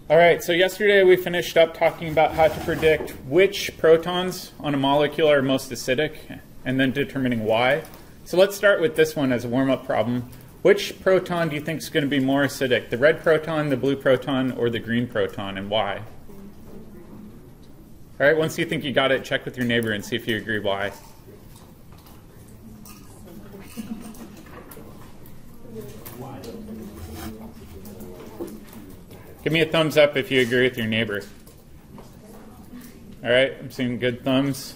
All right, so yesterday we finished up talking about how to predict which protons on a molecule are most acidic and then determining why. So let's start with this one as a warm-up problem. Which proton do you think is going to be more acidic, the red proton, the blue proton, or the green proton, and why? All right, once you think you got it, check with your neighbor and see if you agree why. Give me a thumbs up if you agree with your neighbor. All right, I'm seeing good thumbs.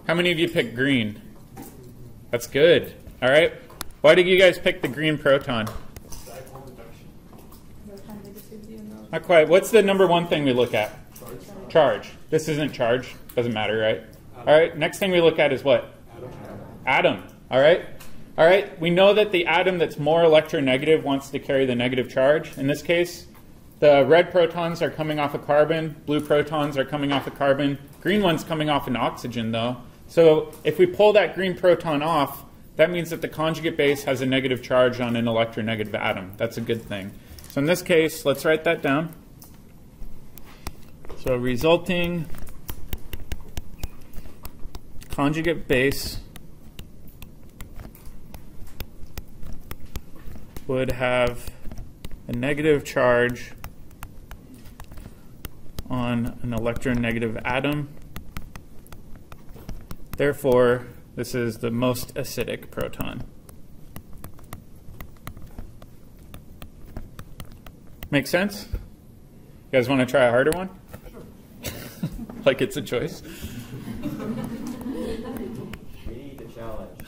How many of you picked green? That's good. All right. Why did you guys pick the green proton? Not quite. What's the number one thing we look at? Charge. This isn't charge. Doesn't matter, right? All right. Next thing we look at is what? Atom. All right. All right. We know that the atom that's more electronegative wants to carry the negative charge. In this case, the red protons are coming off of carbon. Blue protons are coming off of carbon. Green one's coming off an oxygen, though. So if we pull that green proton off, that means that the conjugate base has a negative charge on an electronegative atom. That's a good thing. So in this case, let's write that down. So resulting conjugate base would have a negative charge on an electronegative atom. Therefore, this is the most acidic proton. Make sense? You guys want to try a harder one? Like it's a choice? We need a challenge.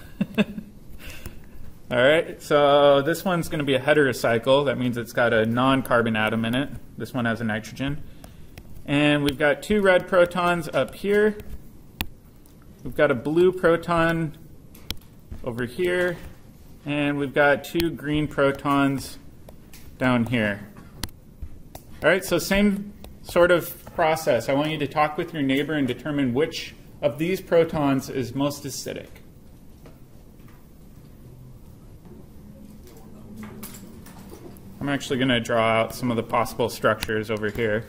All right, so this one's going to be a heterocycle. That means it's got a non-carbon atom in it. This one has a nitrogen. And we've got two red protons up here. We've got a blue proton over here. And we've got two green protons down here. All right, so same sort of process. I want you to talk with your neighbor and determine which of these protons is most acidic. I'm actually going to draw out some of the possible structures over here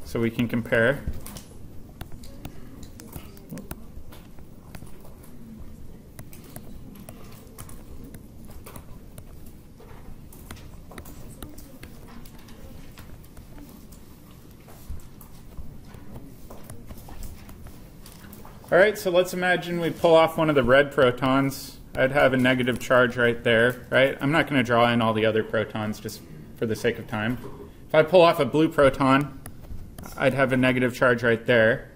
so we can compare. All right, so let's imagine we pull off one of the red protons. I'd have a negative charge right there, right? I'm not going to draw in all the other protons just for the sake of time. If I pull off a blue proton, I'd have a negative charge right there.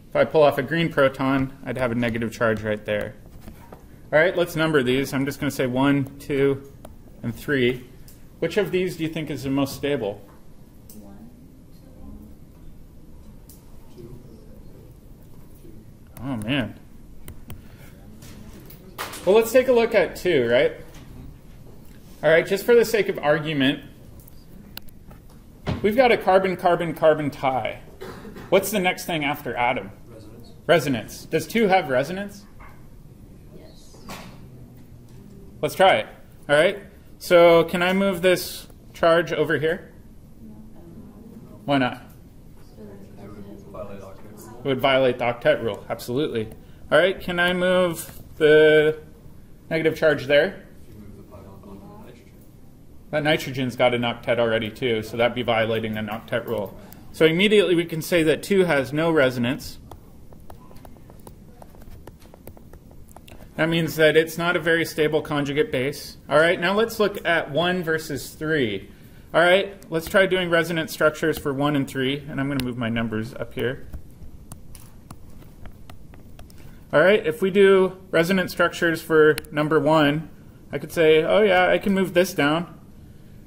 If I pull off a green proton, I'd have a negative charge right there. All right, let's number these. I'm just going to say 1, 2, and 3. Which of these do you think is the most stable? 1, 2. Oh, man. Well, let's take a look at 2, right? All right, just for the sake of argument, we've got a carbon-carbon-carbon tie. What's the next thing after atom? Resonance. Resonance. Does 2 have resonance? Yes. Let's try it. All right, so can I move this charge over here? Why not? It would violate the octet rule, absolutely. All right, can I move the negative charge there? If you move the pion onto nitrogen. That nitrogen's got an octet already too, so that'd be violating an octet rule. So immediately we can say that 2 has no resonance. That means that it's not a very stable conjugate base. All right, now let's look at 1 versus 3. All right, let's try doing resonance structures for 1 and 3, and I'm going to move my numbers up here. All right, if we do resonance structures for number 1, I could say, oh yeah, I can move this down.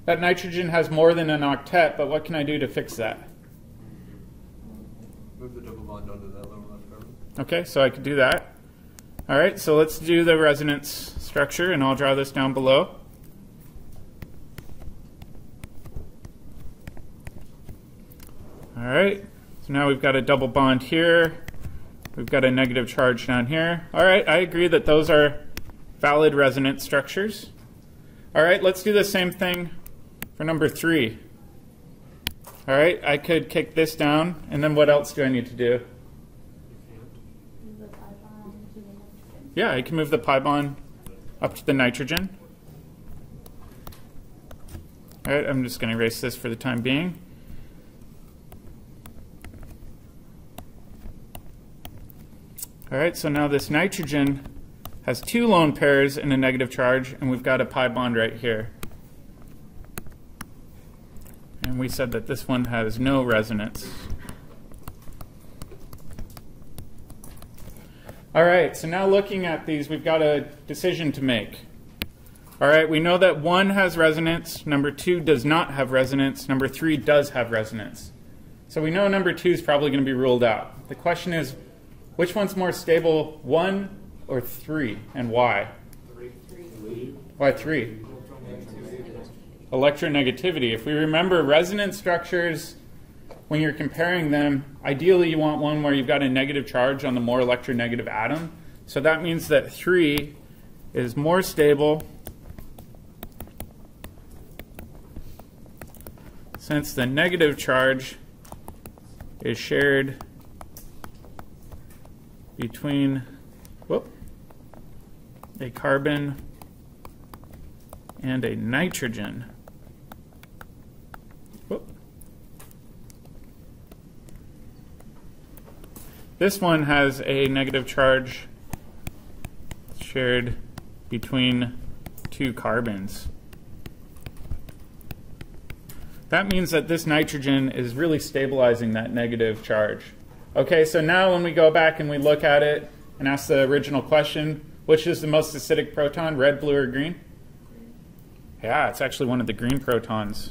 That nitrogen has more than an octet, but what can I do to fix that? Move the double bond onto that lower left carbon. Okay, so I could do that. All right, so let's do the resonance structure, and I'll draw this down below. All right, so now we've got a double bond here. We've got a negative charge down here. All right, I agree that those are valid resonance structures. All right, let's do the same thing for number 3. All right, I could kick this down, and then what else do I need to do? Move the pi bond to the nitrogen. Yeah, I can move the pi bond up to the nitrogen. All right, I'm just going to erase this for the time being. All right, so now this nitrogen has two lone pairs and a negative charge, and we've got a pi bond right here. And we said that this one has no resonance. All right, so now looking at these, we've got a decision to make. All right, we know that 1 has resonance, number 2 does not have resonance, number 3 does have resonance. So we know number 2 is probably going to be ruled out. The question is, which one's more stable, 1 or 3, and why? 3. Why 3? Electronegativity. If we remember resonance structures, when you're comparing them, ideally you want one where you've got a negative charge on the more electronegative atom. So that means that 3 is more stable since the negative charge is shared between a carbon and a nitrogen. This one has a negative charge shared between 2 carbons. That means that this nitrogen is really stabilizing that negative charge. Okay, so now when we go back and we look at it and ask the original question, which is the most acidic proton, red, blue, or green? Yeah, it's actually one of the green protons.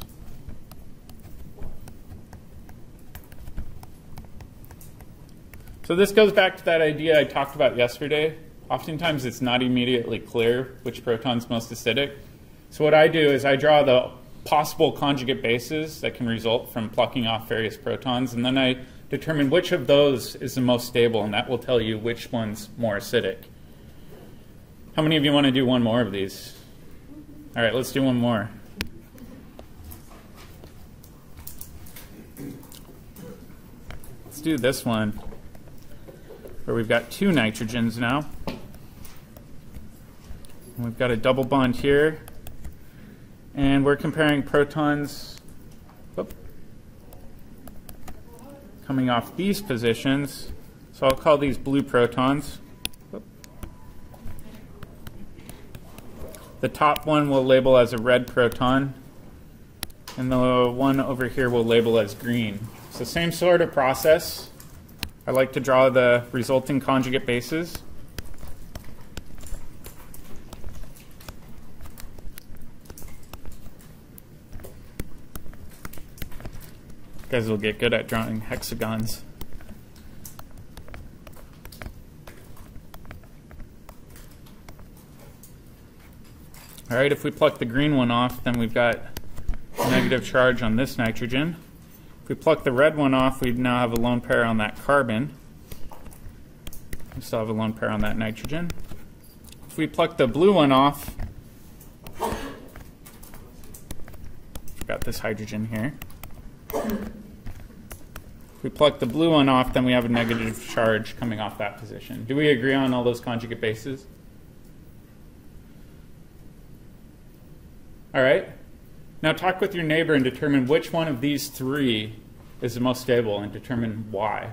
So this goes back to that idea I talked about yesterday. Oftentimes it's not immediately clear which proton's most acidic. So what I do is I draw the possible conjugate bases that can result from plucking off various protons, and then I determine which of those is the most stable, and that will tell you which one's more acidic. How many of you want to do one more of these? All right, let's do one more. Let's do this one, where we've got 2 nitrogens now. And we've got a double bond here. And we're comparing protons coming off these positions. So I'll call these blue protons. The top one we'll label as a red proton. And the one over here we'll label as green. So same sort of process. I like to draw the resulting conjugate bases. You guys will get good at drawing hexagons. All right, if we pluck the green one off, then we've got a negative charge on this nitrogen. If we pluck the red one off, we now have a lone pair on that carbon. We still have a lone pair on that nitrogen. If we pluck the blue one off, we've got this hydrogen here. If we pluck the blue one off, then we have a negative charge coming off that position. Do we agree on all those conjugate bases? All right. Now talk with your neighbor and determine which one of these 3 is the most stable and determine why.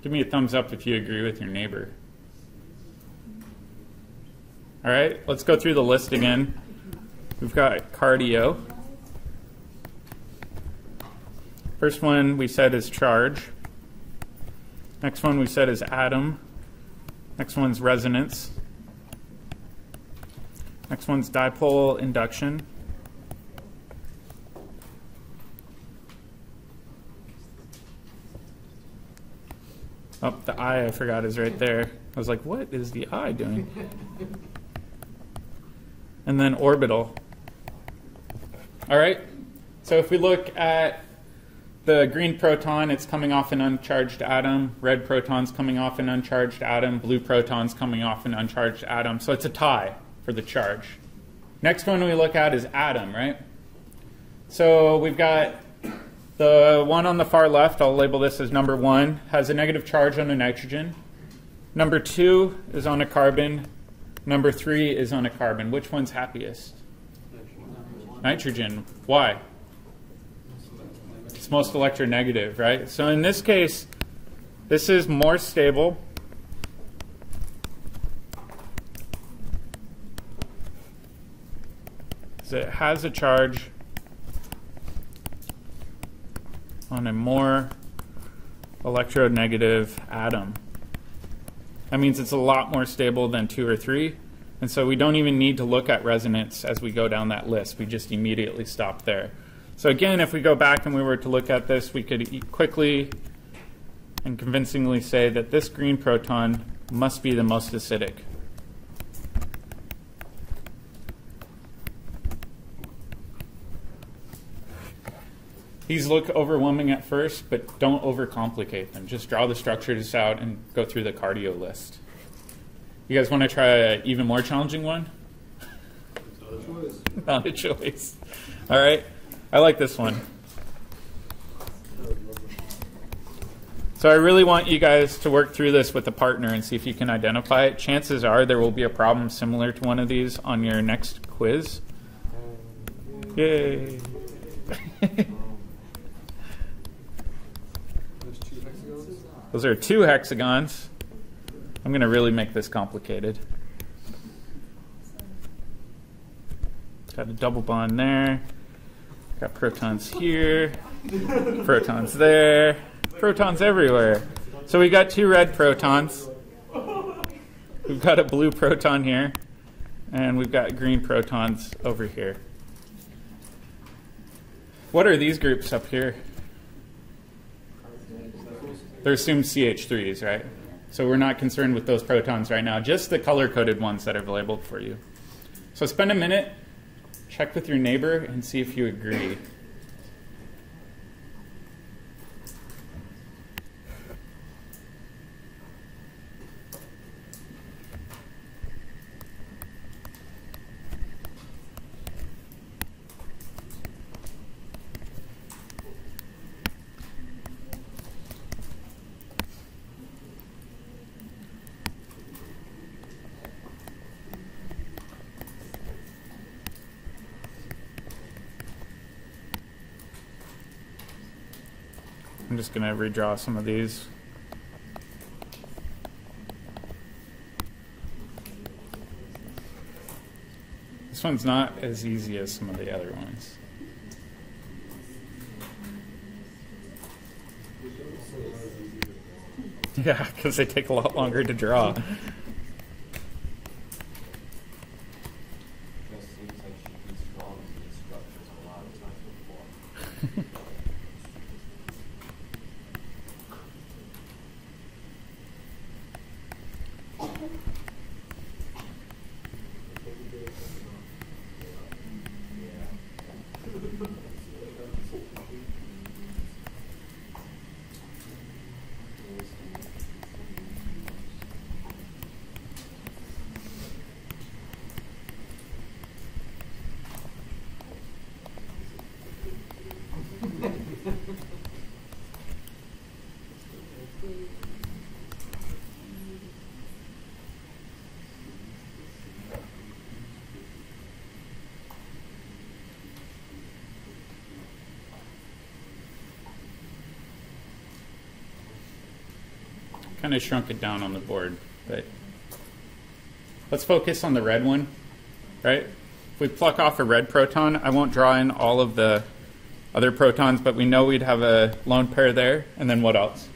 Give me a thumbs up if you agree with your neighbor. All right, let's go through the list again. We've got cardio. First one we said is charge. Next one we said is atom. Next one's resonance. Next one's dipole induction. Oh, the I forgot is right there. I was like, what is the I doing? And then orbital. All right, so if we look at the green proton, it's coming off an uncharged atom. Red proton's coming off an uncharged atom. Blue proton's coming off an uncharged atom. So it's a tie for the charge. Next one we look at is atom, right? So we've got the one on the far left, I'll label this as number 1, has a negative charge on a nitrogen. Number 2 is on a carbon. Number 3 is on a carbon. Which one's happiest? Nitrogen. Why? It's most electronegative, right? So in this case, this is more stable. So it has a charge on a more electronegative atom. That means it's a lot more stable than 2 or 3. And so we don't even need to look at resonance as we go down that list. We just immediately stop there. So again, if we go back and we were to look at this, we could quickly and convincingly say that this green proton must be the most acidic. These look overwhelming at first, but don't overcomplicate them. Just draw the structures out and go through the cardio list. You guys want to try an even more challenging one? Not a choice. Not a choice. All right. I like this one. So I really want you guys to work through this with a partner and see if you can identify it. Chances are there will be a problem similar to one of these on your next quiz. Yay. Those are 2 hexagons. I'm going to really make this complicated. Got a double bond there. Got protons here. Protons there. Protons everywhere. So we got 2 red protons. We've got a blue proton here. And we've got green protons over here. What are these groups up here? They're assumed CH3s, right? So we're not concerned with those protons right now, just the color-coded ones that are labeled for you. So spend a minute, check with your neighbor, and see if you agree. I'm just going to redraw some of these. This one's not as easy as some of the other ones. Yeah, because they take a lot longer to draw. Kind of shrunk it down on the board, but let's focus on the red one, right? If we pluck off a red proton, I won't draw in all of the other protons, but we know we'd have a lone pair there, and then what else?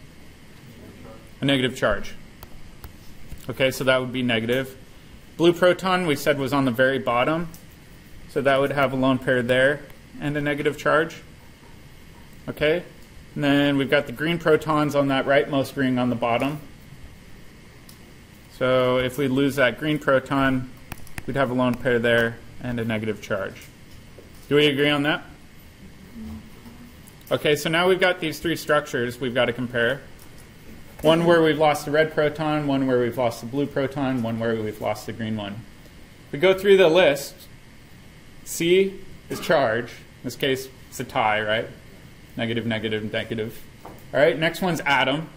A negative charge. Okay, so that would be negative. Blue proton we said was on the very bottom, so that would have a lone pair there and a negative charge. Okay? And then we've got the green protons on that rightmost ring on the bottom. So if we lose that green proton, we'd have a lone pair there and a negative charge. Do we agree on that? Okay, so now we've got these 3 structures we've got to compare. One where we've lost the red proton, one where we've lost the blue proton, one where we've lost the green one. If we go through the list, C is charge. In this case, it's a tie, right? Negative, negative, negative. All right, next one's atom.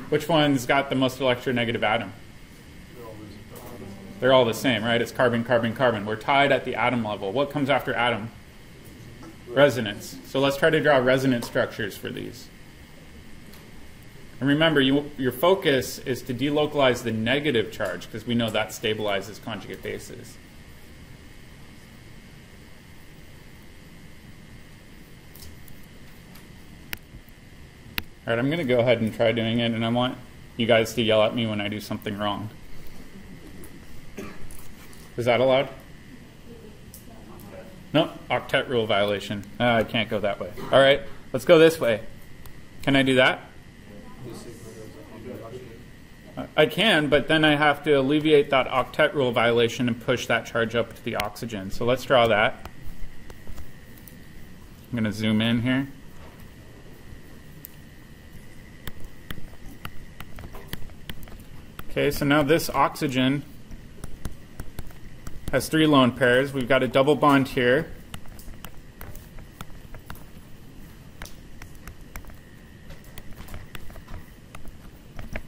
Which one's got the most electronegative atom? They're all the same, right? It's carbon, carbon, carbon. We're tied at the atom level. What comes after atom? Resonance. So let's try to draw resonance structures for these. And remember, your focus is to delocalize the negative charge because we know that stabilizes conjugate bases. All right, I'm going to go ahead and try doing it, and I want you guys to yell at me when I do something wrong. Is that allowed? No, octet rule violation. I can't go that way. All right, let's go this way. Can I do that? I can, but then I have to alleviate that octet rule violation and push that charge up to the oxygen. So let's draw that. I'm going to zoom in here. Okay, so now this oxygen has 3 lone pairs. We've got a double bond here.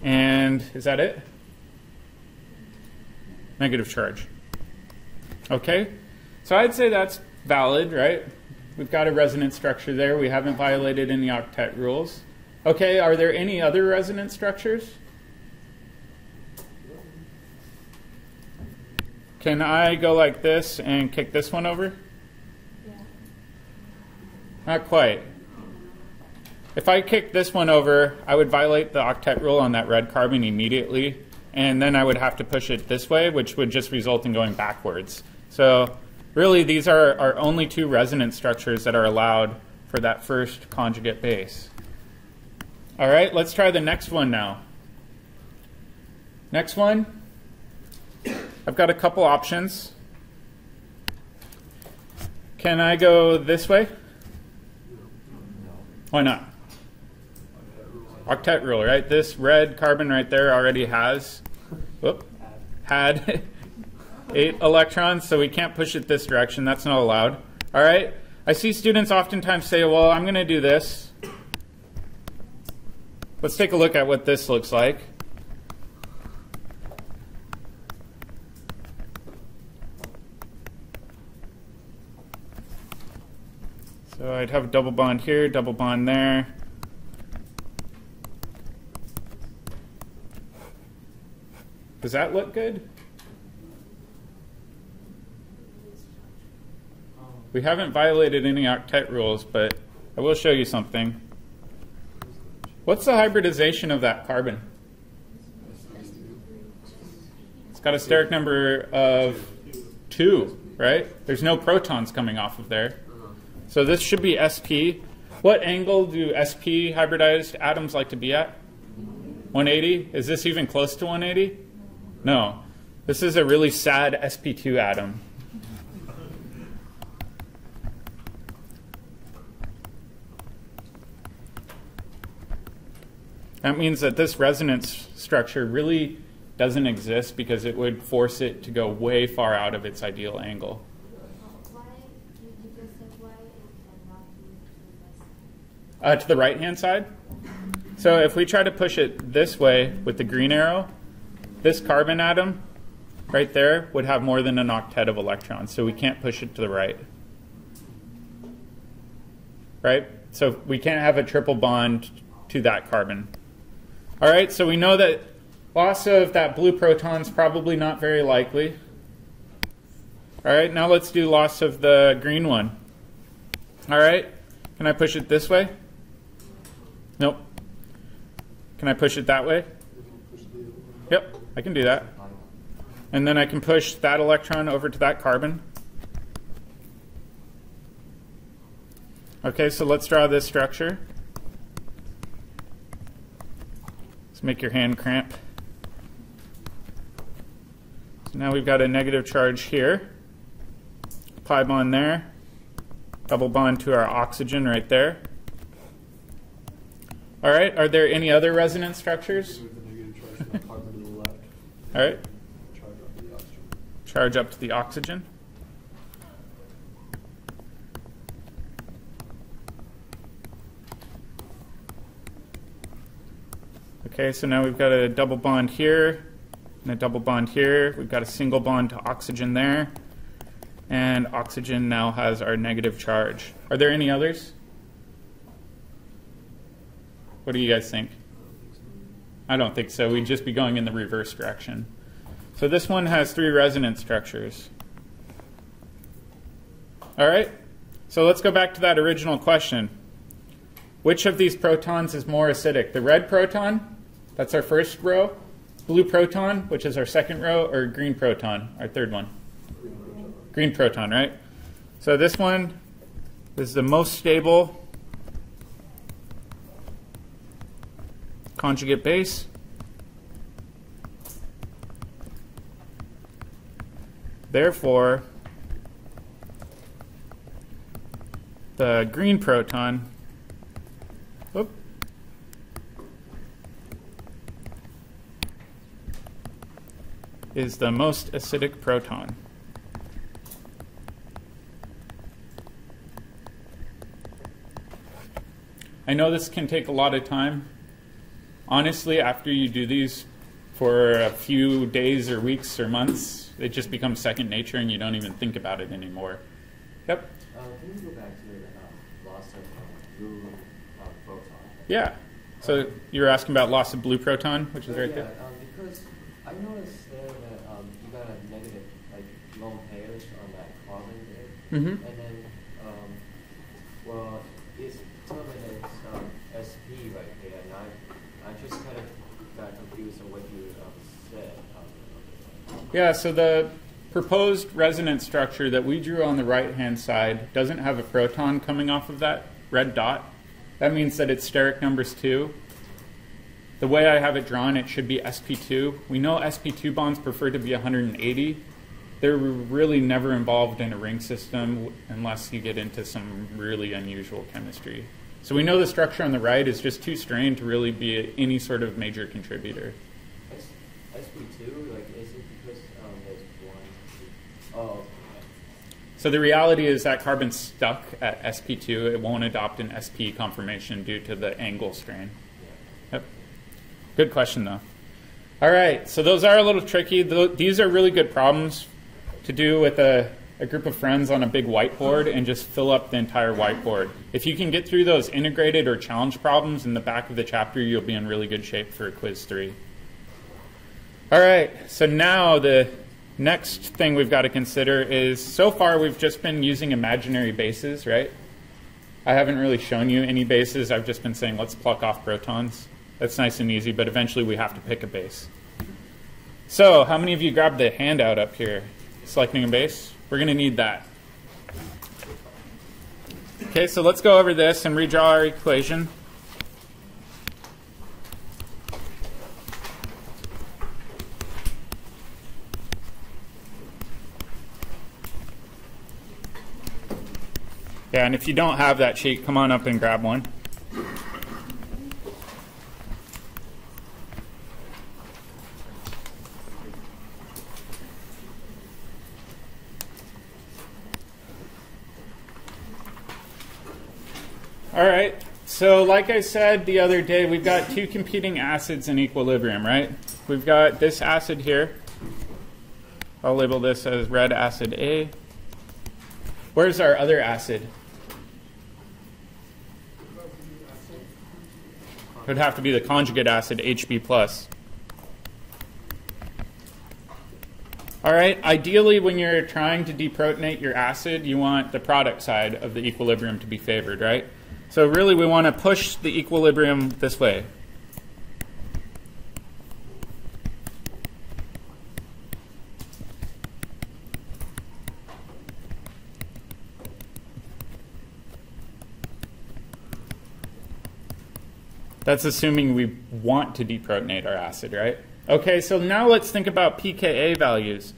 And is that it? Negative charge. Okay, so I'd say that's valid, right? We've got a resonance structure there. We haven't violated any octet rules. Okay, are there any other resonance structures? Can I go like this and kick this one over? Yeah. Not quite. If I kick this one over, I would violate the octet rule on that red carbon immediately, and then I would have to push it this way, which would just result in going backwards. So really, these are our only 2 resonance structures that are allowed for that first conjugate base. All right, let's try the next one now. Next one. I've got a couple options. Can I go this way? Why not? Octet rule, right? This red carbon right there already had 8 electrons, so we can't push it this direction. That's not allowed. All right? I see students oftentimes say, well, I'm going to do this. Let's take a look at what this looks like. So I'd have a double bond here, double bond there. Does that look good? We haven't violated any octet rules, but I will show you something. What's the hybridization of that carbon? It's got a steric number of 2, right? There's no protons coming off of there. So this should be sp. What angle do sp hybridized atoms like to be at? 180? Is this even close to 180? No. This is a really sad sp2 atom. That means that this resonance structure really doesn't exist because it would force it to go way far out of its ideal angle. To the right-hand side. So if we try to push it this way with the green arrow, this carbon atom right there would have more than an octet of electrons, so we can't push it to the right. Right? So we can't have a triple bond to that carbon. All right, so we know that loss of that blue proton is probably not very likely. All right, now let's do loss of the green one. All right, can I push it this way? Nope. Can I push it that way? Yep, I can do that. And then I can push that electron over to that carbon. Okay, so let's draw this structure. Let's make your hand cramp. So now we've got a negative charge here. Pi bond there. Double bond to our oxygen right there. All right, are there any other resonance structures? All right. Charge up to the oxygen. Okay, so now we've got a double bond here and a double bond here. We've got a single bond to oxygen there. And oxygen now has our negative charge. Are there any others? What do you guys think? I don't think so. We'd just be going in the reverse direction. So this one has 3 resonance structures. All right, so let's go back to that original question. Which of these protons is more acidic? The red proton, that's our first row, blue proton, which is our second row, or green proton, our third one? Green proton, right? So this one is the most stable conjugate base. Therefore, the green proton is the most acidic proton. I know this can take a lot of time. Honestly, after you do these for a few days or weeks or months, it just becomes second nature and you don't even think about it anymore. Yep? Can you go back to the loss of blue proton? Yeah. So you were asking about loss of blue proton, which is right there? Because I noticed there that you got a negative, like, lone pairs on that carbon there. Mm-hmm. And then, well, it's telling me that it's SP right there. And I just kind of got confused on what you said. Yeah, so the proposed resonance structure that we drew on the right-hand side doesn't have a proton coming off of that red dot. That means that its steric number's 2. The way I have it drawn, it should be sp2. We know sp2 bonds prefer to be 180. They're really never involved in a ring system unless you get into some really unusual chemistry. So we know the structure on the right is just too strained to really be any sort of major contributor. sp2, like, is it because there's one? Oh, okay. So the reality is that carbon's stuck at sp2. It won't adopt an sp conformation due to the angle strain. Yep. Good question, though. All right, so those are a little tricky. These are really good problems to do with a group of friends on a big whiteboard and just fill up the entire whiteboard. If you can get through those integrated or challenge problems in the back of the chapter, you'll be in really good shape for quiz 3. All right, so now the next thing we've got to consider is, so far we've just been using imaginary bases, right? I haven't really shown you any bases. I've just been saying, let's pluck off protons. That's nice and easy, but eventually we have to pick a base. So how many of you grabbed the handout up here? Selecting a base? We're going to need that. Okay, so let's go over this and redraw our equation. Yeah, and if you don't have that sheet, come on up and grab one. All right, so like I said the other day, we've got 2 competing acids in equilibrium, right? We've got this acid here. I'll label this as red acid A. Where's our other acid? It would have to be the conjugate acid, Hb+. All right, ideally when you're trying to deprotonate your acid, you want the product side of the equilibrium to be favored, right? So really we want to push the equilibrium this way. That's assuming we want to deprotonate our acid, right? Okay, so now let's think about pKa values.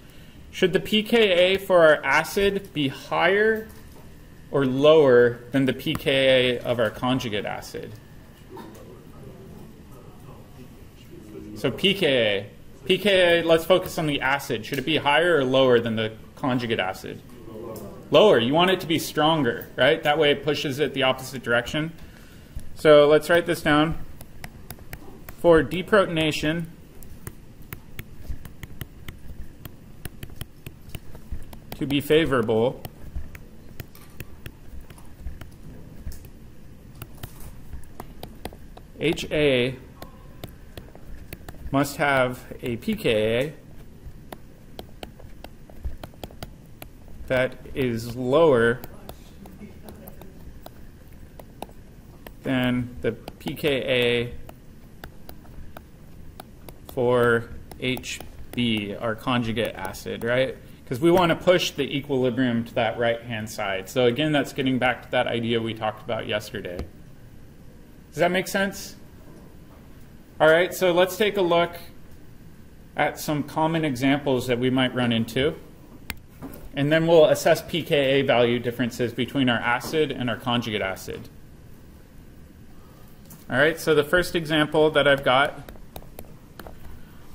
Should the pKa for our acid be higher or lower than the pKa of our conjugate acid? So pKa. pKa, let's focus on the acid. Should it be higher or lower than the conjugate acid? Lower. You want it to be stronger, right? That way it pushes it the opposite direction. So let's write this down. for deprotonation to be favorable, HA must have a pKa that is lower than the pKa for HB, our conjugate acid, right? Because we want to push the equilibrium to that right-hand side. So again, that's getting back to that idea we talked about yesterday. Does that make sense? All right, so let's take a look at some common examples that we might run into. And then we'll assess pKa value differences between our acid and our conjugate acid. All right, so the first example that I've got,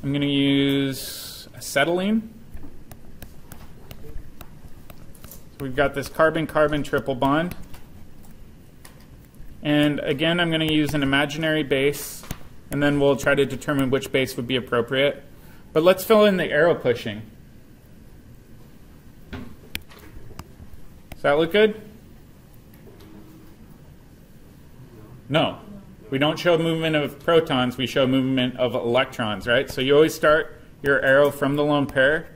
I'm going to use acetylene. So we've got this carbon-carbon triple bond. And again, I'm going to use an imaginary base, and then we'll try to determine which base would be appropriate. But let's fill in the arrow pushing. Does that look good? No. We don't show movement of protons, we show movement of electrons, right? So you always start your arrow from the lone pair.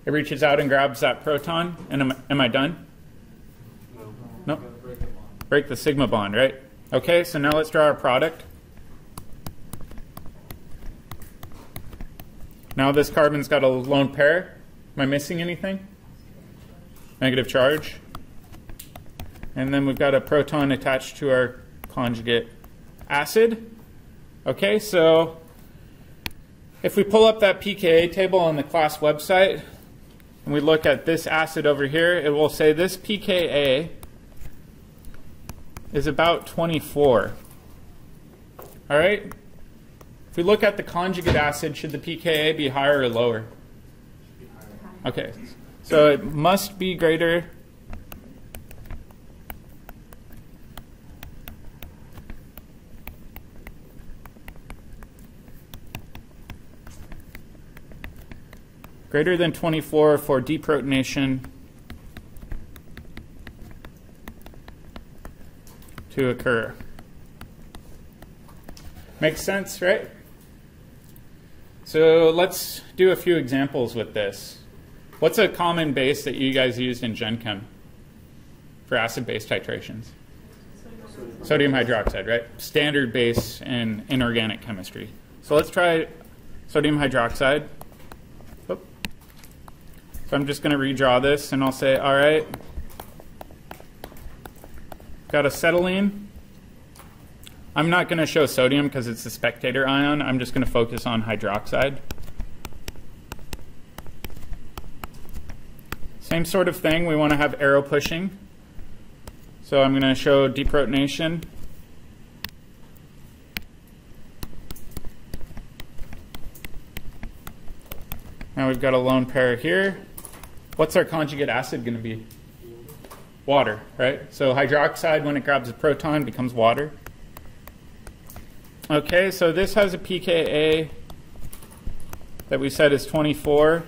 It reaches out and grabs that proton. And am I done? No. Break the sigma bond, right? Okay, so now let's draw our product. Now this carbon's got a lone pair. Am I missing anything? Negative charge. And then we've got a proton attached to our conjugate acid. Okay, so if we pull up that pKa table on the class website and we look at this acid over here, it will say this pKa is about 24. All right? If we look at the conjugate acid, should the pKa be higher or lower? Okay, so it must be greater than 24 for deprotonation to occur. Makes sense, right? So let's do a few examples with this. What's a common base that you guys used in Gen Chem for acid-base titrations? Sodium hydroxide, right? Standard base in inorganic chemistry. So let's try sodium hydroxide. So I'm just going to redraw this, and I'll say, all right, got acetylene. I'm not going to show sodium because it's a spectator ion. I'm just going to focus on hydroxide. Same sort of thing. We want to have arrow pushing. So I'm going to show deprotonation. Now we've got a lone pair here. What's our conjugate acid going to be? Water, right? So hydroxide, when it grabs a proton, becomes water. Okay, so this has a pKa that we said is 24.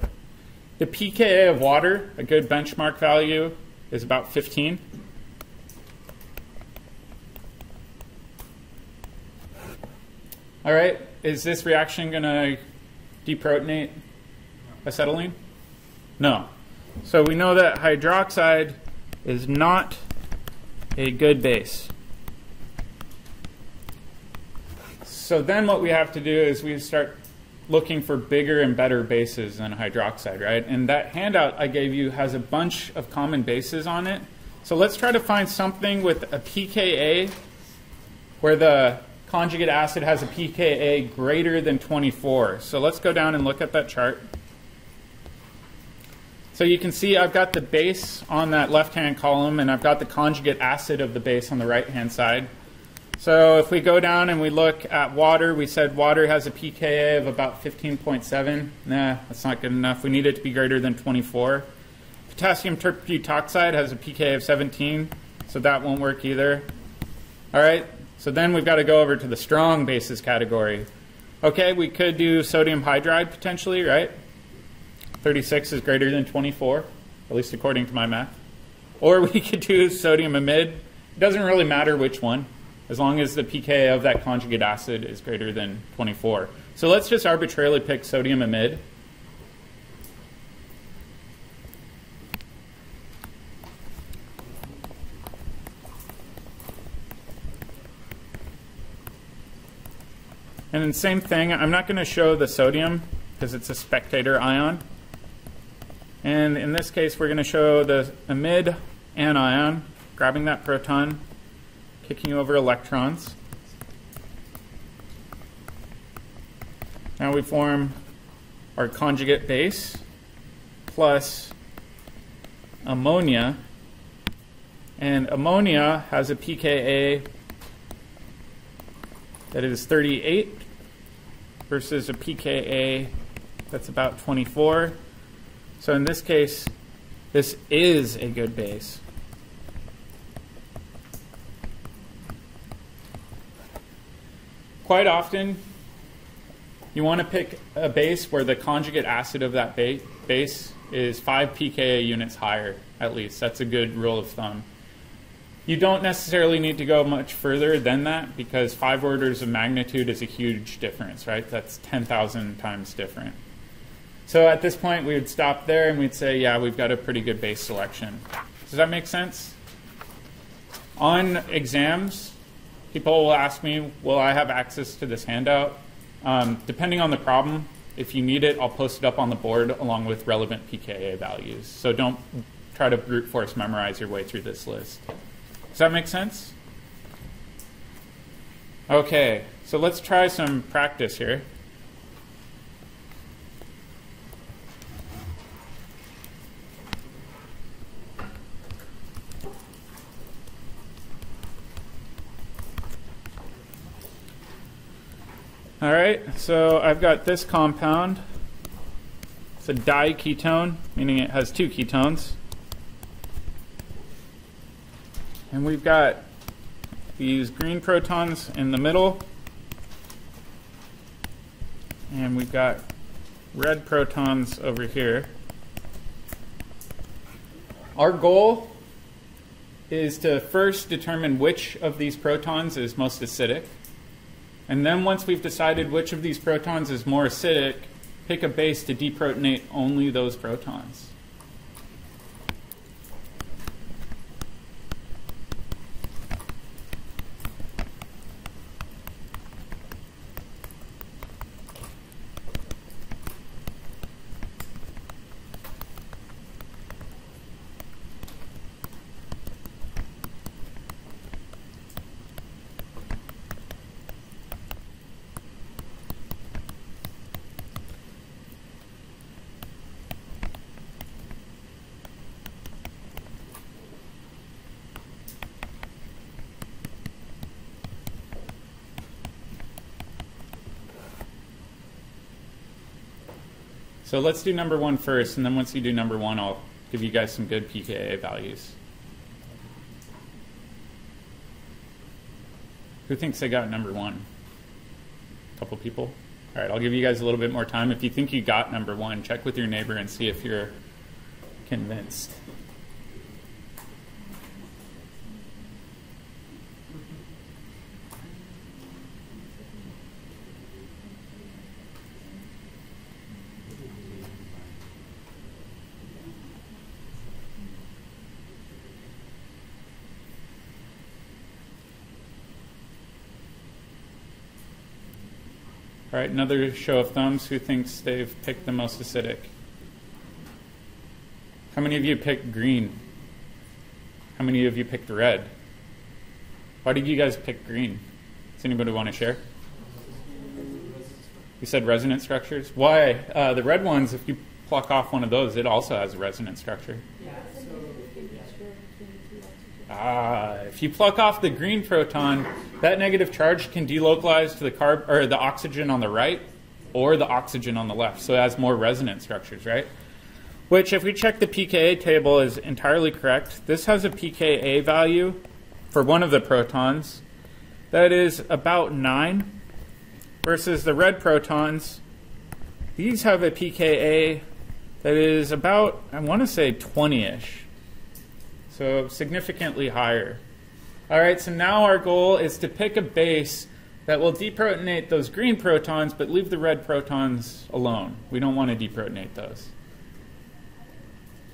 The pKa of water, a good benchmark value, is about 15. All right, is this reaction going to deprotonate acetylene? No. So we know that hydroxide is not a good base. So then what we have to do is we start looking for bigger and better bases than hydroxide, right? And that handout I gave you has a bunch of common bases on it. So let's try to find something with a pKa where the conjugate acid has a pKa greater than 24. So let's go down and look at that chart. So you can see I've got the base on that left-hand column, and I've got the conjugate acid of the base on the right-hand side. So if we go down and we look at water, we said water has a pKa of about 15.7. Nah, that's not good enough. We need it to be greater than 24. Potassium terbutoxide has a pKa of 17, so that won't work either. All right, so then we've got to go over to the strong bases category. Okay, we could do sodium hydride potentially, right? 36 is greater than 24, at least according to my math. Or we could do sodium amide. It doesn't really matter which one, as long as the pKa of that conjugate acid is greater than 24. So let's just arbitrarily pick sodium amide. And then same thing, I'm not going to show the sodium because it's a spectator ion. And in this case, we're going to show the amide anion, grabbing that proton, kicking over electrons. Now we form our conjugate base plus ammonia. And ammonia has a pKa that is 38 versus a pKa that's about 24. So in this case, this is a good base. Quite often, you want to pick a base where the conjugate acid of that base is 5 pKa units higher, at least. That's a good rule of thumb. You don't necessarily need to go much further than that because 5 orders of magnitude is a huge difference, right? That's 10,000 times different. So at this point, we would stop there and we'd say, yeah, we've got a pretty good base selection. Does that make sense? On exams, people will ask me, will I have access to this handout? Depending on the problem, if you need it, I'll post it up on the board along with relevant pKa values. So don't try to brute force memorize your way through this list. Does that make sense? Okay, so let's try some practice here. All right, so I've got this compound. It's a diketone, meaning it has 2 ketones. And we've got these green protons in the middle. And we've got red protons over here. Our goal is to first determine which of these protons is most acidic. And then once we've decided which of these protons is more acidic, pick a base to deprotonate only those protons. So let's do number 1 first, and then once you do number 1, I'll give you guys some good pKa values. Who thinks they got number 1? A couple people? All right, I'll give you guys a little bit more time. If you think you got number 1, check with your neighbor and see if you're convinced. All right, another show of thumbs. Who thinks they've picked the most acidic? How many of you picked green? How many of you picked red? Why did you guys pick green? Does anybody want to share? You said resonance structures? Why? The red ones, if you pluck off one of those, it also has a resonance structure. If you pluck off the green proton, that negative charge can delocalize to the oxygen on the right or the oxygen on the left. So it has more resonance structures, right? Which, if we check the pKa table, is entirely correct. This has a pKa value for one of the protons that is about 9, versus the red protons, these have a pKa that is about, I want to say 20-ish. So significantly higher. All right, so now our goal is to pick a base that will deprotonate those green protons but leave the red protons alone. We don't want to deprotonate those.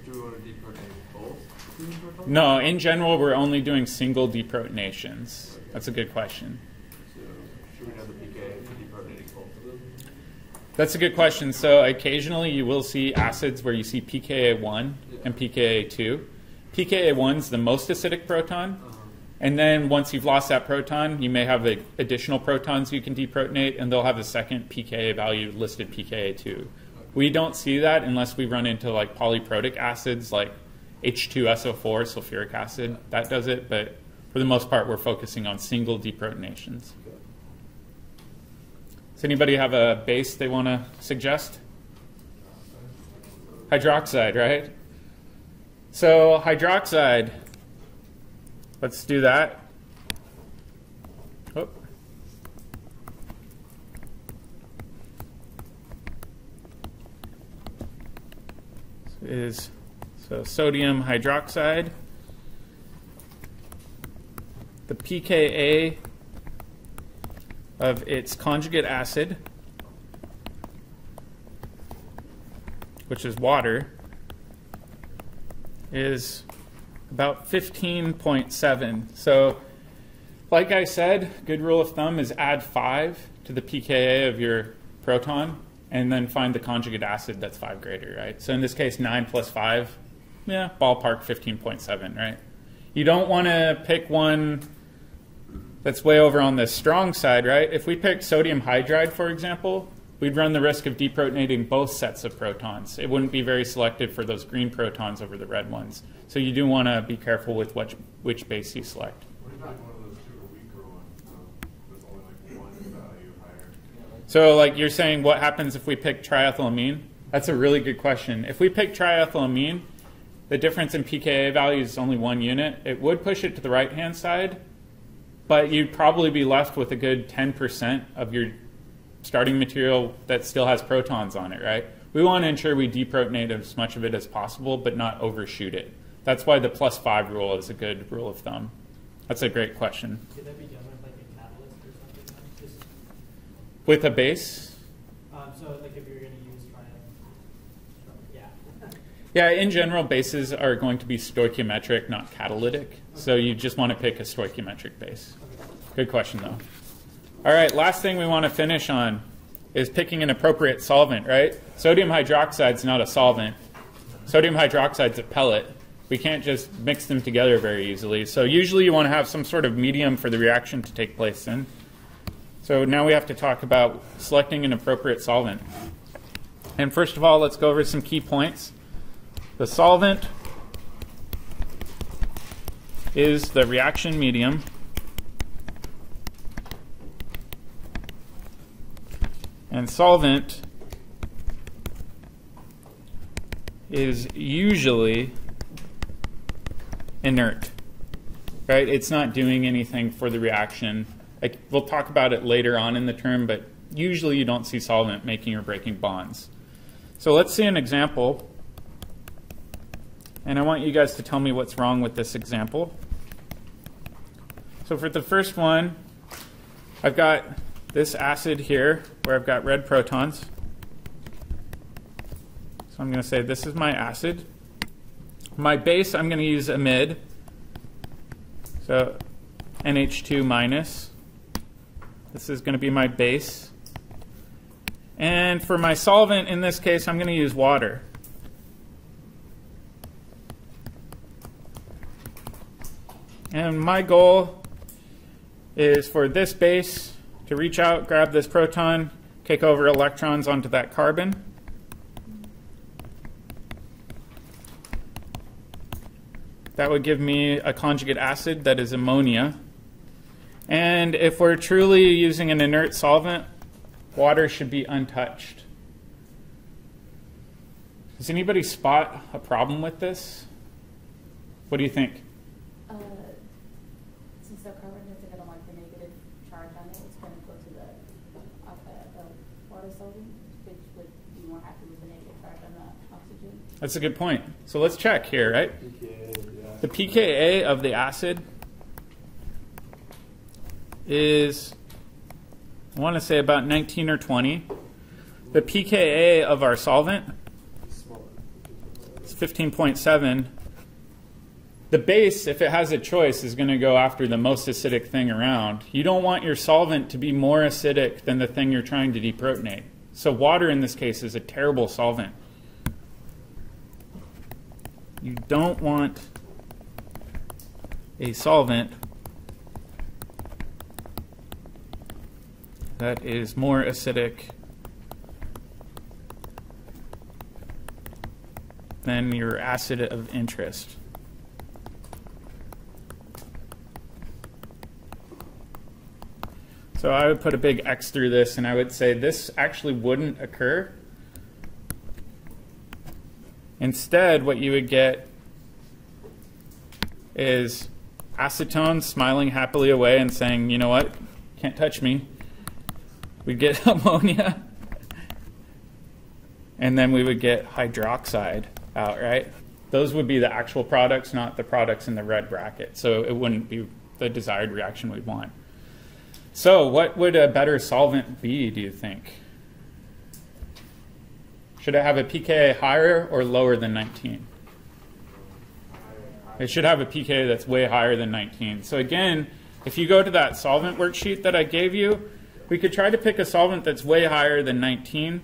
Do we want to deprotonate both green protons? No, in general, we're only doing single deprotonations. That's a good question. So should we have the pK for deprotonating both of them? That's a good question. So occasionally you will see acids where you see pKa1 and pKa2. pKa1 is the most acidic proton. And then once you've lost that proton, you may have additional protons you can deprotonate, and they'll have a second pKa value listed pKa2. We don't see that unless we run into like polyprotic acids like H2SO4, sulfuric acid. That does it, but for the most part, we're focusing on single deprotonations. Does anybody have a base they want to suggest? Hydroxide, right? So hydroxide, let's do that. Oh. So sodium hydroxide. The pKa of its conjugate acid, which is water, is about 15.7. So like I said, good rule of thumb is add 5 to the pKa of your proton and then find the conjugate acid that's 5 greater, right? So in this case, 9 plus 5, yeah, ballpark 15.7, right? You don't want to pick one that's way over on the strong side, right? If we pick sodium hydride, for example, we'd run the risk of deprotonating both sets of protons. It wouldn't be very selective for those green protons over the red ones. So you do want to be careful with which base you select. What if one of those two are weaker ones? There's only like one value higher. So like you're saying, what happens if we pick triethylamine? That's a really good question. If we pick triethylamine, the difference in pKa value is only 1 unit. It would push it to the right-hand side, but you'd probably be left with a good 10% of your starting material that still has protons on it, right? We want to ensure we deprotonate as much of it as possible, but not overshoot it. That's why the +5 rule is a good rule of thumb. That's a great question. Could that be done with like a catalyst or something? Just, with a base? So like if you're going to use yeah. Yeah, in general, bases are going to be stoichiometric, not catalytic. Okay. So you just want to pick a stoichiometric base. Okay. Good question, though. All right, last thing we want to finish on is picking an appropriate solvent, right? Sodium hydroxide is not a solvent. Sodium hydroxide is a pellet. We can't just mix them together very easily. So usually you want to have some sort of medium for the reaction to take place in. So now we have to talk about selecting an appropriate solvent. And first of all, let's go over some key points. The solvent is the reaction medium. And solvent is usually inert, right? It's not doing anything for the reaction. We'll talk about it later on in the term, but usually you don't see solvent making or breaking bonds. So let's see an example. And I want you guys to tell me what's wrong with this example. So for the first one, I've got this acid here where I've got red protons. So I'm going to say this is my acid. My base, I'm going to use amide. So NH2 minus. This is going to be my base. And for my solvent, in this case, I'm going to use water. And my goal is for this base to reach out, grab this proton, kick over electrons onto that carbon. That would give me a conjugate acid that is ammonia. And if we're truly using an inert solvent, water should be untouched. Does anybody spot a problem with this? What do you think? Since the carbon is going to like the negative charge on it, it's going to go to the That's a good point. So let's check here, right? pKa, yeah. The pKa of the acid is, I want to say about 19 or 20. The pKa of our solvent Smaller. is 15.7. The base, if it has a choice, is going to go after the most acidic thing around. You don't want your solvent to be more acidic than the thing you're trying to deprotonate. So water in this case is a terrible solvent. You don't want a solvent that is more acidic than your acid of interest. So I would put a big X through this, and I would say this actually wouldn't occur. Instead, what you would get is acetone smiling happily away and saying, you know what, can't touch me. We'd get ammonia, and then we would get hydroxide out, right? Those would be the actual products, not the products in the red bracket. So it wouldn't be the desired reaction we'd want. So what would a better solvent be, do you think? Should it have a pKa higher or lower than 19? It should have a pKa that's way higher than 19. So again, if you go to that solvent worksheet that I gave you, we could try to pick a solvent that's way higher than 19.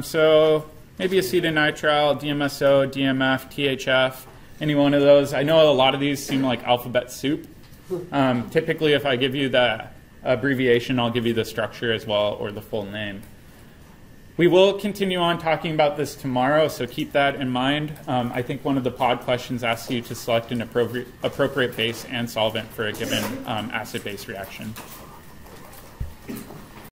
So maybe acetonitrile, DMSO, DMF, THF, any one of those. I know a lot of these seem like alphabet soup. Typically, if I give you the abbreviation, I'll give you the structure as well, or the full name. We will continue on talking about this tomorrow, so keep that in mind. I think one of the pod questions asks you to select an appropriate base and solvent for a given acid-base reaction.